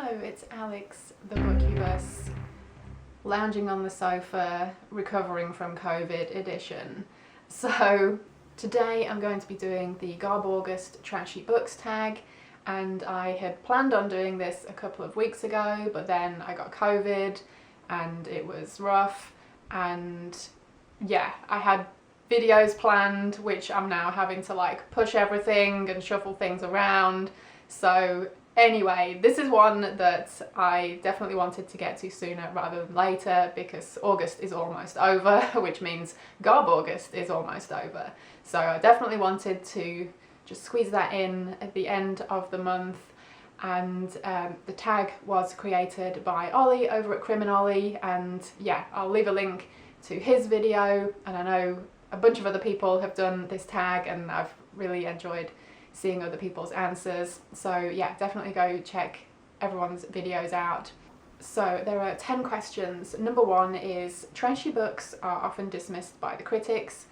Hello, it's Alex, the Bookubus, lounging on the sofa, recovering from COVID edition. So today I'm going to be doing the GarbAugust Trashy Books tag, and I had planned on doing this a couple of weeks ago, but then I got COVID and it was rough, and yeah, I had videos planned which I'm now having to like push everything and shuffle things around. So anyway, this is one that I definitely wanted to get to sooner rather than later because August is almost over, which means GarbAugust is almost over. So I definitely wanted to just squeeze that in at the end of the month. And the tag was created by Ollie over at Criminolly, and yeah, I'll leave a link to his video, and I know a bunch of other people have done this tag and I've really enjoyed seeing other people's answers. So yeah, definitely go check everyone's videos out. So there are 10 questions. Number 1 is, trashy books are often dismissed by the critics.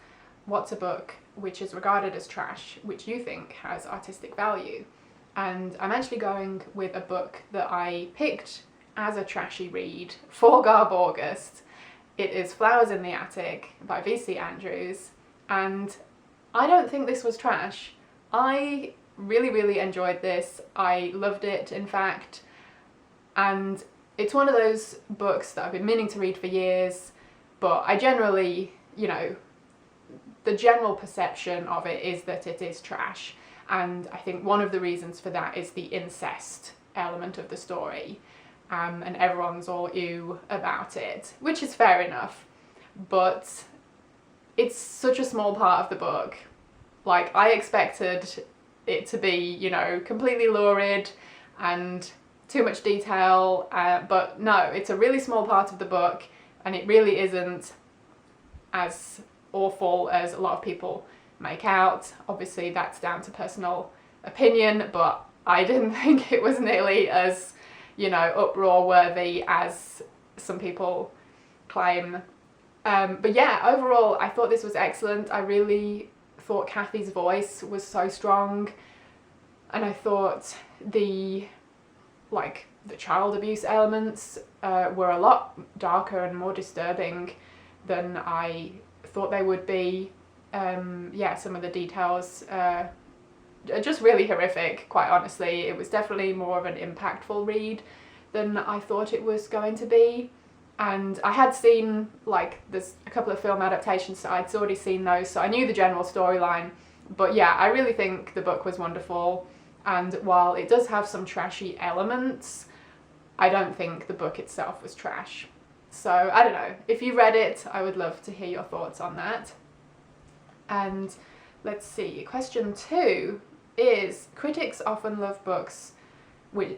What's a book which is regarded as trash, which you think has artistic value? And I'm actually going with a book that I picked as a trashy read for GarbAugust. It is Flowers in the Attic by V.C. Andrews, and I don't think this was trash. I really enjoyed this. I loved it, in fact, and it's one of those books that I've been meaning to read for years, but I generally, you know, the general perception of it is that it is trash, and I think one of the reasons for that is the incest element of the story. And everyone's all ew about it, which is fair enough, but it's such a small part of the book. Like, I expected it to be, you know, completely lurid and too much detail, but no, it's a really small part of the book, and it really isn't as awful as a lot of people make out. Obviously that's down to personal opinion, but I didn't think it was nearly as, you know, uproar worthy as some people claim. But yeah, overall I thought this was excellent. I really thought Kathy's voice was so strong, and I thought the child abuse elements were a lot darker and more disturbing than I thought they would be. Yeah, some of the details are just really horrific, quite honestly. It was definitely more of an impactful read than I thought it was going to be. And I had seen, like, there's a couple of film adaptations, so I'd already seen those, so I knew the general storyline. But yeah, I really think the book was wonderful, and while it does have some trashy elements, I don't think the book itself was trash. So I don't know, if you read it, I would love to hear your thoughts on that. And let's see, question 2 is, critics often love books with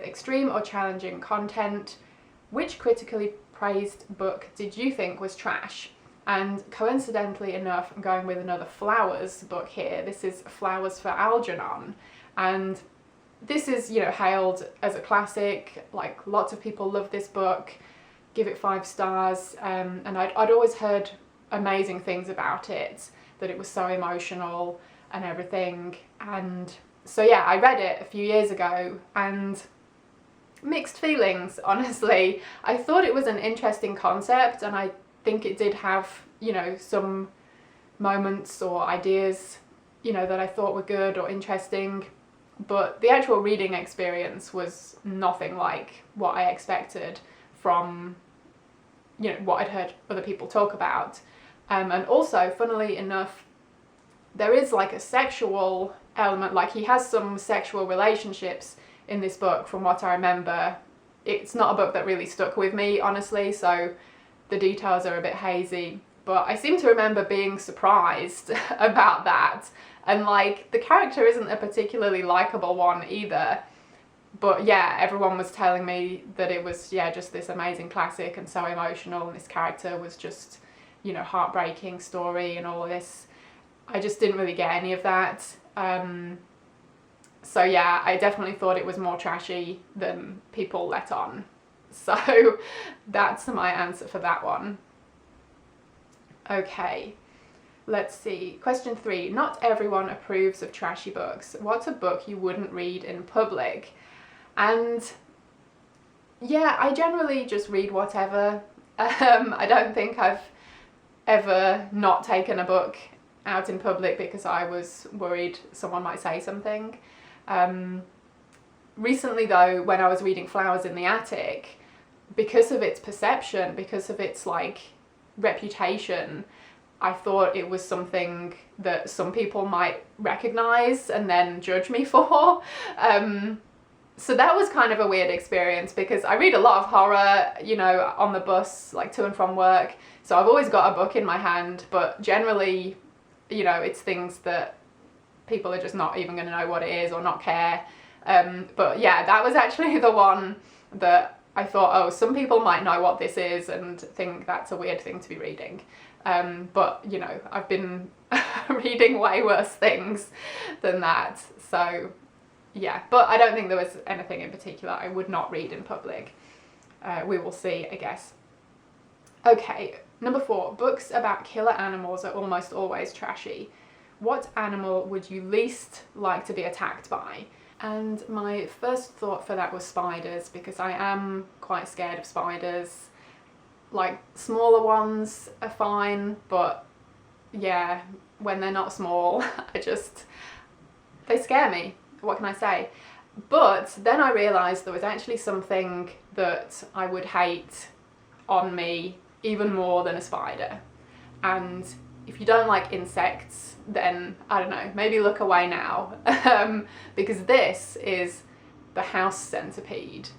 extreme or challenging content. Which critically praised book did you think was trash? And coincidentally enough, I'm going with another Flowers book here. This is Flowers for Algernon, and this is, you know, hailed as a classic. Like, lots of people love this book, give it 5 stars, and I'd always heard amazing things about it, that it was so emotional and everything. And so yeah, I read it a few years ago and mixed feelings, honestly. I thought it was an interesting concept, and I think it did have, you know, some moments or ideas, you know, that I thought were good or interesting, but the actual reading experience was nothing like what I expected from, you know, what I'd heard other people talk about. And also, funnily enough, there is like a sexual element, like he has some sexual relationships in this book from what I remember. It's not a book that really stuck with me, honestly, so the details are a bit hazy, but I seem to remember being surprised about that. And like, the character isn't a particularly likable one either, but yeah, everyone was telling me that it was, yeah, just this amazing classic and so emotional, and this character was just, you know, heartbreaking story and all of this. I just didn't really get any of that. So yeah, I definitely thought it was more trashy than people let on. So that's my answer for that one. Okay, Let's see. Question 3. Not everyone approves of trashy books. What's a book you wouldn't read in public? And yeah, I generally just read whatever. I don't think I've ever not taken a book out in public because I was worried someone might say something. Recently though, when I was reading Flowers in the Attic, because of its perception, because of its like reputation, I thought it was something that some people might recognise and then judge me for. So that was kind of a weird experience because I read a lot of horror, you know, on the bus, like to and from work. So I've always got a book in my hand, but generally, you know, it's things that people are just not even going to know what it is or not care. But yeah, that was actually the one that I thought, oh, some people might know what this is and think that's a weird thing to be reading. But, you know, I've been reading way worse things than that. So, yeah. But I don't think there was anything in particular I would not read in public. We will see, I guess. Okay, number 4. Books about killer animals are almost always trashy. What animal would you least like to be attacked by? And my first thought for that was spiders, because I am quite scared of spiders. Like, smaller ones are fine, but yeah, when they're not small, they scare me. What can I say? But then I realised there was actually something that I would hate on me even more than a spider. And if you don't like insects, then I don't know, maybe look away now. Because this is the house centipede.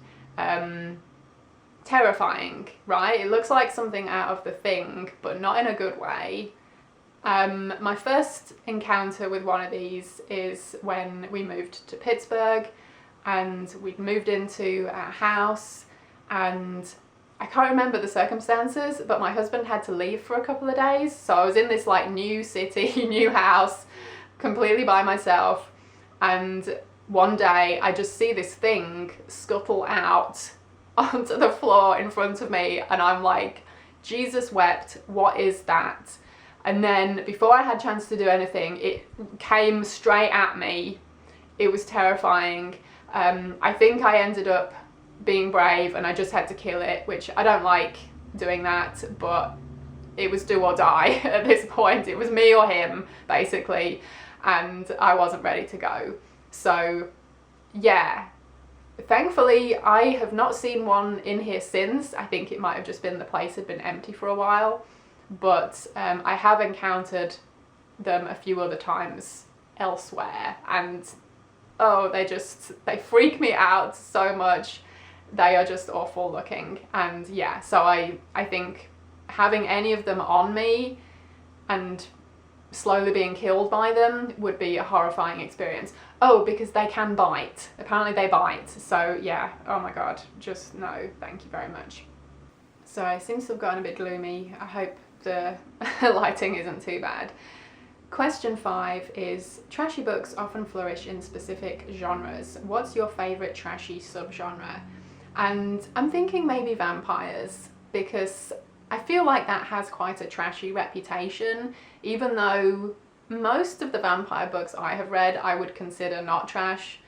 Terrifying, right? It looks like something out of The Thing, but not in a good way. My first encounter with one of these is when we moved to Pittsburgh and we'd moved into our house, and I can't remember the circumstances, but my husband had to leave for a couple of days. So I was in this like new city, new house, completely by myself. And one day I just see this thing scuttle out onto the floor in front of me, and I'm like, Jesus wept, what is that? And then before I had a chance to do anything, it came straight at me. It was terrifying. I think I ended up being brave and I just had to kill it, which I don't like doing that, but it was do or die at this point. It was me or him, basically, and I wasn't ready to go. So yeah, thankfully I have not seen one in here since. I think it might have just been the place had been empty for a while, but I have encountered them a few other times elsewhere, and oh, they freak me out so much. They are just awful looking. And yeah, so I think having any of them on me and slowly being killed by them would be a horrifying experience. Oh, because they can bite. Apparently they bite. So yeah, oh my god, just no, thank you very much. So I seem to have gotten a bit gloomy. I hope the lighting isn't too bad. Question 5 is, trashy books often flourish in specific genres. What's your favourite trashy subgenre? And I'm thinking maybe vampires, because I feel like that has quite a trashy reputation, even though most of the vampire books I have read I would consider not trash.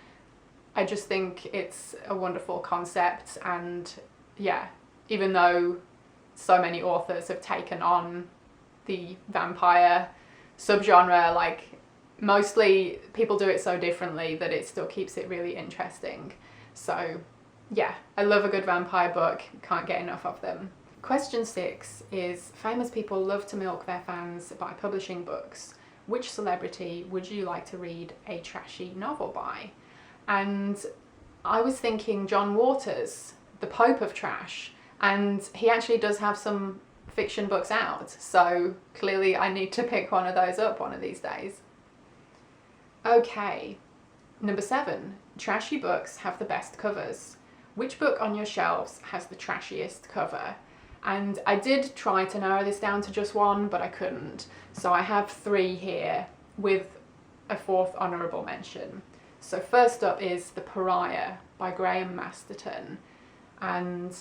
I just think it's a wonderful concept, and yeah, even though so many authors have taken on the vampire subgenre, like mostly people do it so differently that it still keeps it really interesting. So yeah, I love a good vampire book, can't get enough of them. Question 6 is, famous people love to milk their fans by publishing books. Which celebrity would you like to read a trashy novel by? And I was thinking John Waters, the Pope of Trash, and he actually does have some fiction books out, so clearly I need to pick one of those up one of these days. Okay, number 7, trashy books have the best covers. Which book on your shelves has the trashiest cover? And I did try to narrow this down to just one, but I couldn't. So I have 3 here with a 4th honourable mention. So first up is The Pariah by Graham Masterton. And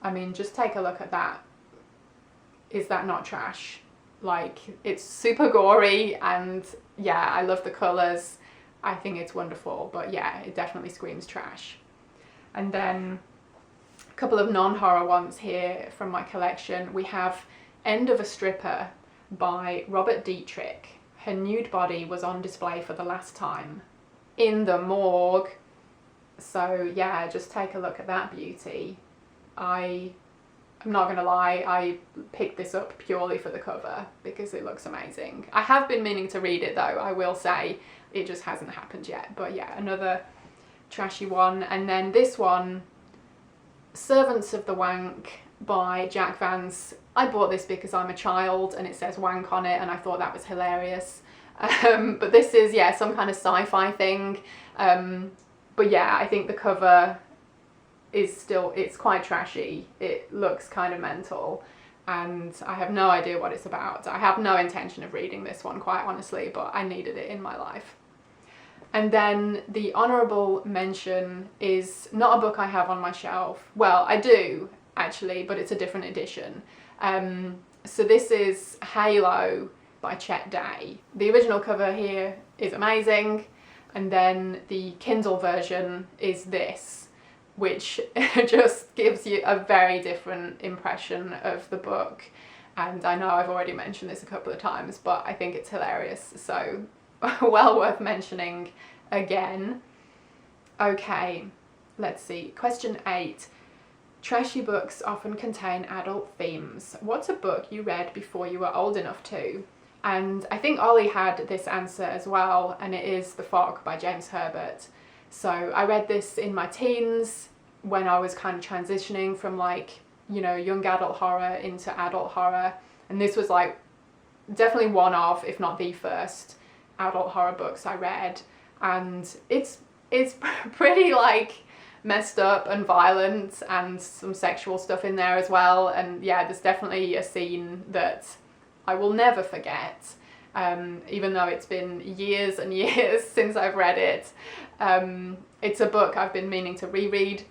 I mean, just take a look at that. Is that not trash? Like, it's super gory, and yeah, I love the colours. I think it's wonderful, but yeah, it definitely screams trash. And then a couple of non-horror ones here from my collection. We have End of a Stripper by Robert Dietrich. Her nude body was on display for the last time in the morgue. So yeah, just take a look at that beauty. I'm not gonna lie, I picked this up purely for the cover because it looks amazing. I have been meaning to read it though, I will say. It just hasn't happened yet. But yeah, another trashy one. And then this one, Servants of the Wank by Jack Vance. I bought this because I'm a child and it says wank on it, and I thought that was hilarious. But this is, yeah, some kind of sci-fi thing. But yeah, I think the cover is still, it's quite trashy. It looks kind of mental, and I have no idea what it's about. I have no intention of reading this one, quite honestly, but I needed it in my life. And then the honourable mention is not a book I have on my shelf. Well, I do actually, but it's a different edition. So this is Halo by Chet Day. The original cover here is amazing, and then the Kindle version is this, which just gives you a very different impression of the book. And I know I've already mentioned this a couple of times, but I think it's hilarious, so well worth mentioning again. Okay, let's see. Question 8. Trashy books often contain adult themes. What's a book you read before you were old enough to? And I think Ollie had this answer as well, and it is The Fog by James Herbert. So I read this in my teens when I was kind of transitioning from, like, you know, young adult horror into adult horror. And this was like definitely one of, if not the first, adult horror books I read. And it's pretty like messed up and violent, and some sexual stuff in there as well. And yeah, there's definitely a scene that I will never forget, even though it's been years and years since I've read it. It's a book I've been meaning to reread,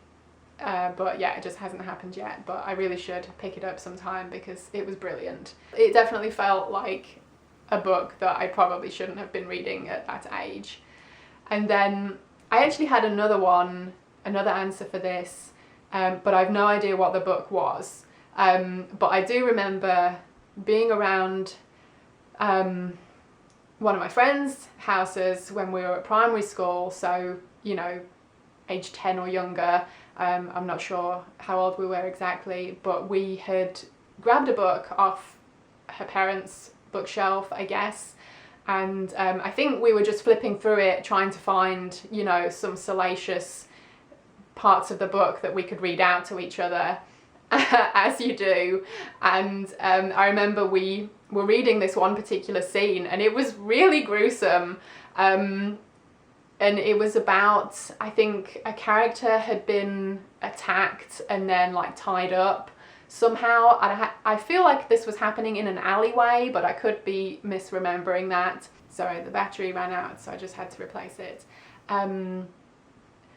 but yeah, it just hasn't happened yet. But I really should pick it up sometime because it was brilliant. It definitely felt like a book that I probably shouldn't have been reading at that age. And then I actually had another answer for this, but I've no idea what the book was. But I do remember being around one of my friends' houses when we were at primary school, so, you know, age 10 or younger. I'm not sure how old we were exactly, but we had grabbed a book off her parents' bookshelf, I guess, and I think we were just flipping through it trying to find, you know, some salacious parts of the book that we could read out to each other, as you do. And I remember we were reading this one particular scene, and it was really gruesome. And it was about, I think, a character had been attacked and then like tied up somehow. I feel like this was happening in an alleyway, but I could be misremembering that. Sorry, the battery ran out, so I just had to replace it.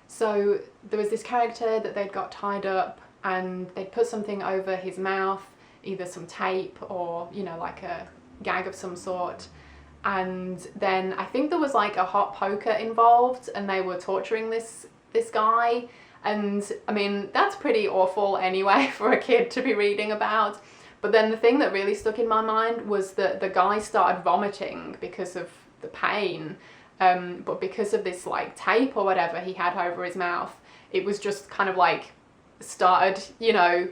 So there was this character that they'd got tied up, and they'd put something over his mouth, either some tape or, you know, like a gag of some sort. And then I think there was like a hot poker involved, and they were torturing this guy. And I mean, that's pretty awful anyway for a kid to be reading about. But then the thing that really stuck in my mind was that the guy started vomiting because of the pain. But because of this like tape or whatever he had over his mouth, it was just kind of like started, you know,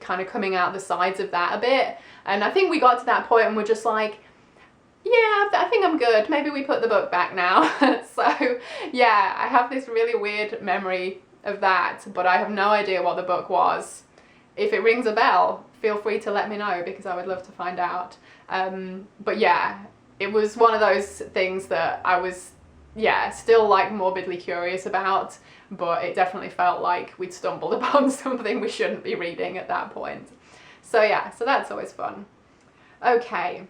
kind of coming out the sides of that a bit. And I think we got to that point and we're just like, yeah, I think I'm good. Maybe we put the book back now. So yeah, I have this really weird memory of that, but I have no idea what the book was. If it rings a bell, feel free to let me know because I would love to find out. But yeah, it was one of those things that I was, yeah, still like morbidly curious about, but it definitely felt like we'd stumbled upon something we shouldn't be reading at that point. So yeah, so that's always fun. Okay.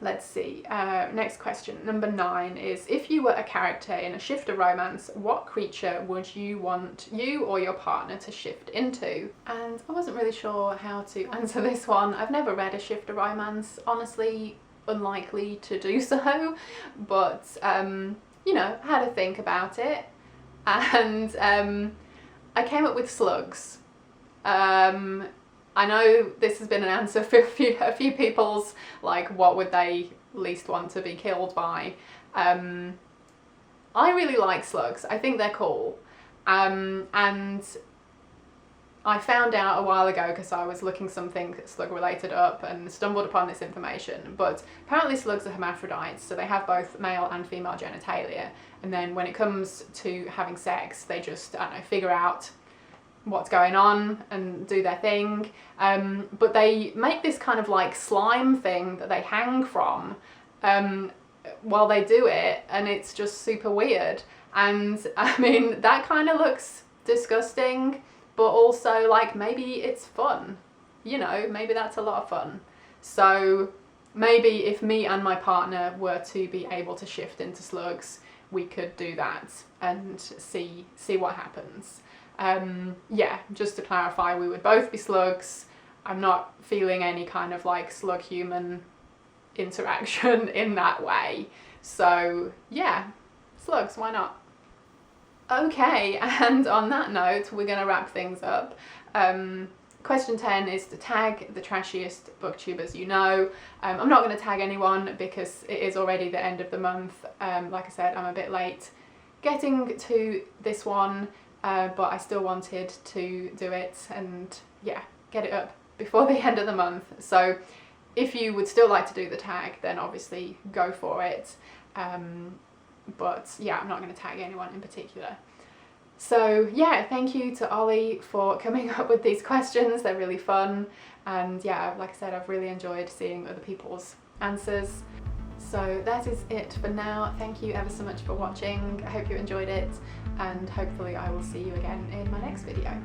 Let's see, next question, number 9 is, if you were a character in a shifter romance, what creature would you want you or your partner to shift into? And I wasn't really sure how to answer this one. I've never read a shifter romance, honestly, unlikely to do so, but you know, I had to think about it, and I came up with slugs. I know this has been an answer for a few people's, like, what would they least want to be killed by. I really like slugs. I think they're cool. And I found out a while ago, because I was looking something slug related up and stumbled upon this information, but apparently slugs are hermaphrodites, so they have both male and female genitalia, and then when it comes to having sex, they just, I don't know, figure out what's going on and do their thing, but they make this kind of like slime thing that they hang from while they do it, and it's just super weird. And I mean, that kind of looks disgusting, but also, like, maybe it's fun, you know, maybe that's a lot of fun. So maybe if me and my partner were to be able to shift into slugs, we could do that and see what happens. Yeah, just to clarify, we would both be slugs. I'm not feeling any kind of like slug human interaction in that way. So yeah, slugs, why not? Okay, and on that note, we're going to wrap things up. Question 10 is to tag the trashiest booktubers you know. I'm not going to tag anyone because it is already the end of the month. Like I said, I'm a bit late getting to this one. But I still wanted to do it and yeah, get it up before the end of the month. So if you would still like to do the tag, then obviously go for it. But yeah, I'm not going to tag anyone in particular. So yeah, thank you to Ollie for coming up with these questions. They're really fun. And yeah, like I said, I've really enjoyed seeing other people's answers. So that is it for now. Thank you ever so much for watching. I hope you enjoyed it, and hopefully I will see you again in my next video.